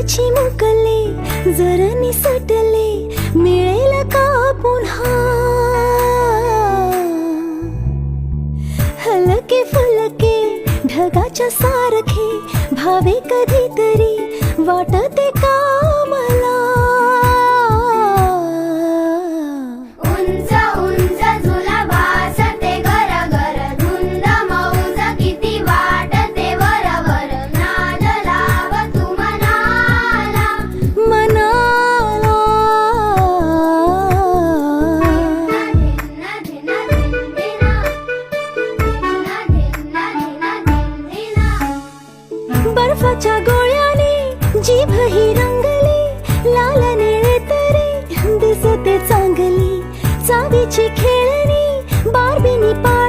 चिमुकले जर निसटले मिळेल का पुन्हा हलके फुलके ढगाच्या सारखे भावे कधीतरी वाटते का मला उंच उंच झुला भासते घर घर धुंद मौज किती वाटते वरवर नाद लाव तू मनाला मनाला धिन्ना धिन्ना धिन्ना धिन्ना धिन्ना धिन्ना धिन्ना बर्फाच्या गोळ्याने जीभ ही रंगली लाल निळे तरी दिसते चांगली चावीची खेळणी बार्बीनी पाळ